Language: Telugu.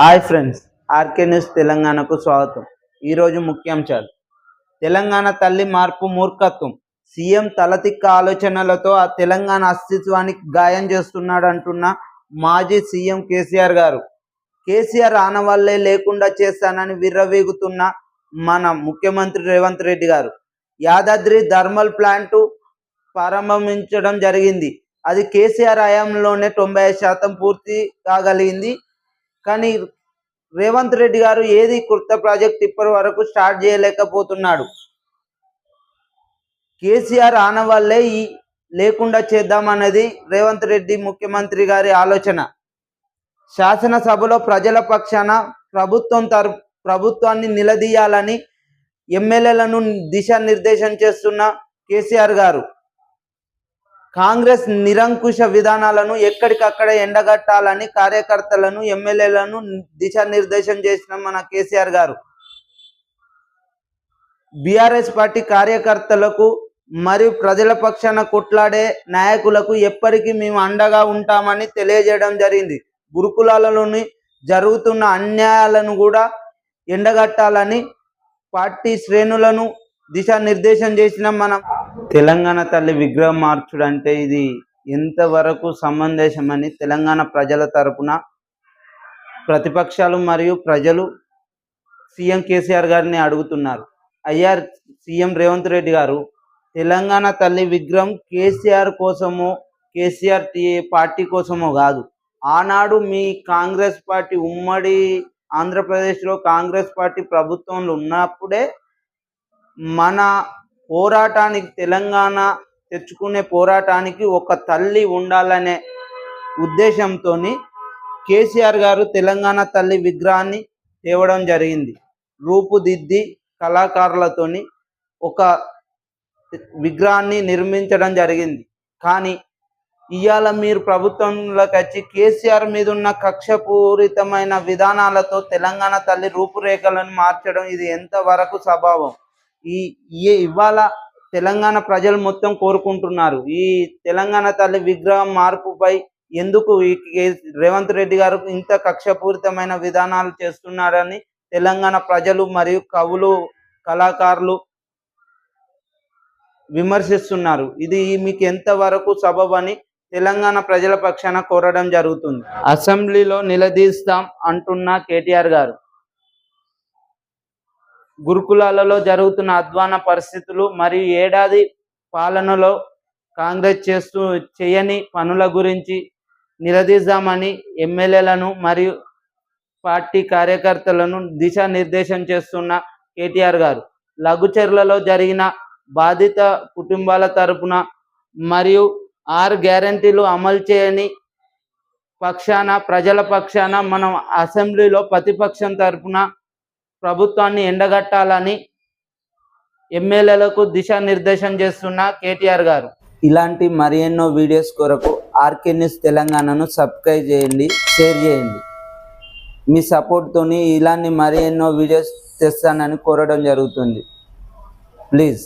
హాయ్ ఫ్రెండ్స్, ఆర్కే న్యూస్ తెలంగాణకు స్వాగతం. ఈరోజు ముఖ్యాంశాలు. తెలంగాణ తల్లి మార్పు మూర్ఖత్వం. సీఎం తలతిక్క ఆలోచనలతో ఆ తెలంగాణ అస్తిత్వానికి గాయం చేస్తున్నాడంటున్న మాజీ సీఎం కేసీఆర్ గారు. కేసీఆర్ ఆనవాళ్లే లేకుండా చేస్తానని విర్రవీగుతున్న మన ముఖ్యమంత్రి రేవంత్ రెడ్డి గారు. యాదాద్రి థర్మల్ ప్లాంటు ప్రారంభించడం జరిగింది. అది కేసీఆర్ హయాంలోనే 95% పూర్తి కాగలిగింది. కానీ రేవంత్ రెడ్డి గారు ఏది కొత్త ప్రాజెక్ట్ ఇప్పటి వరకు స్టార్ట్ చేయలేకపోతున్నాడు. కేసీఆర్ ఆనవాళ్లే లేకుండా చేద్దామన్నది రేవంత్ రెడ్డి ముఖ్యమంత్రి గారి ఆలోచన. శాసనసభలో ప్రజల పక్షాన ప్రభుత్వాన్ని నిలదీయాలని ఎమ్మెల్యేలను దిశానిర్దేశం చేస్తున్న కేసీఆర్ గారు కాంగ్రెస్ నిరంకుశ విధానాలను ఎక్కడికక్కడ ఎండగట్టాలని కార్యకర్తలను ఎమ్మెల్యేలను దిశానిర్దేశం చేసిన మన కేసీఆర్ గారు బీఆర్ఎస్ పార్టీ కార్యకర్తలకు మరియు ప్రజల పక్షాన కొట్లాడే నాయకులకు ఎప్పటికీ మేము అండగా ఉంటామని తెలియజేయడం జరిగింది. గురుకులాలలోని జరుగుతున్న అన్యాయాలను కూడా ఎండగట్టాలని పార్టీ శ్రేణులను దిశానిర్దేశం చేసిన మనం తెలంగాణ తల్లి విగ్రహం మార్చుడు అంటే ఇది ఎంతవరకు సమంజసమని తెలంగాణ ప్రజల తరపున ప్రతిపక్షాలు మరియు ప్రజలు సీఎం కేసీఆర్ గారిని అడుగుతున్నారు. అయ్యా సీఎం రేవంత్ రెడ్డి గారు, తెలంగాణ తల్లి విగ్రహం కేసీఆర్ కోసమో కేసీఆర్ పార్టీ కోసమో కాదు. ఆనాడు మీ కాంగ్రెస్ పార్టీ ఉమ్మడి ఆంధ్రప్రదేశ్లో కాంగ్రెస్ పార్టీ ప్రభుత్వంలో ఉన్నప్పుడే మన పోరాటానికి తెలంగాణ తెచ్చుకునే పోరాటానికి ఒక తల్లి ఉండాలనే ఉద్దేశంతో కేసీఆర్ గారు తెలంగాణ తల్లి విగ్రహాన్ని తేవడం జరిగింది. రూపుదిద్ది కళాకారులతోని ఒక విగ్రహాన్ని నిర్మించడం జరిగింది. కానీ ఇవాళ మీరు ప్రభుత్వంలోకి వచ్చి కేసీఆర్ మీద ఉన్న కక్షపూరితమైన విధానాలతో తెలంగాణ తల్లి రూపురేఖలను మార్చడం ఇది ఎంతవరకు స్వభావం? ఇవాళ తెలంగాణ ప్రజలు మొత్తం కోరుకుంటున్నారు. ఈ తెలంగాణ తల్లి విగ్రహం మార్పుపై ఎందుకు రేవంత్ రెడ్డి గారు ఇంత కక్షపూరితమైన విధానాలు చేస్తున్నారని తెలంగాణ ప్రజలు మరియు కవులు కళాకారులు విమర్శిస్తున్నారు. ఇది మీకు ఎంతవరకు సబబని తెలంగాణ ప్రజల పక్షాన కోరడం జరుగుతుంది. అసెంబ్లీలో నిలదీస్తాం అంటున్న కేటీఆర్ గారు గురుకులాలలో జరుగుతున్న అధ్వాన పరిస్థితులు మరియు ఏడాది పాలనలో కాంగ్రెస్ చేయని పనుల గురించి నిలదీద్దామని ఎమ్మెల్యేలను మరియు పార్టీ కార్యకర్తలను దిశానిర్దేశం చేస్తున్న కేటీఆర్ గారు లఘుచర్లలో జరిగిన బాధిత కుటుంబాల తరపున మరియు 6 గ్యారంటీలు అమలు చేయని పక్షాన ప్రజల పక్షాన మనం అసెంబ్లీలో ప్రతిపక్షం తరపున ప్రభుత్వాన్ని ఎండగట్టాలని ఎమ్మెల్యేలకు దిశానిర్దేశం చేస్తున్న కేటీఆర్ గారు. ఇలాంటి మరెన్నో వీడియోస్ కొరకు ఆర్కే న్యూస్ తెలంగాణను సబ్స్క్రైబ్ చేయండి, షేర్ చేయండి. మీ సపోర్ట్తోని ఇలాంటి మరెన్నో వీడియోస్ తెస్తానని కోరడం జరుగుతుంది. ప్లీజ్.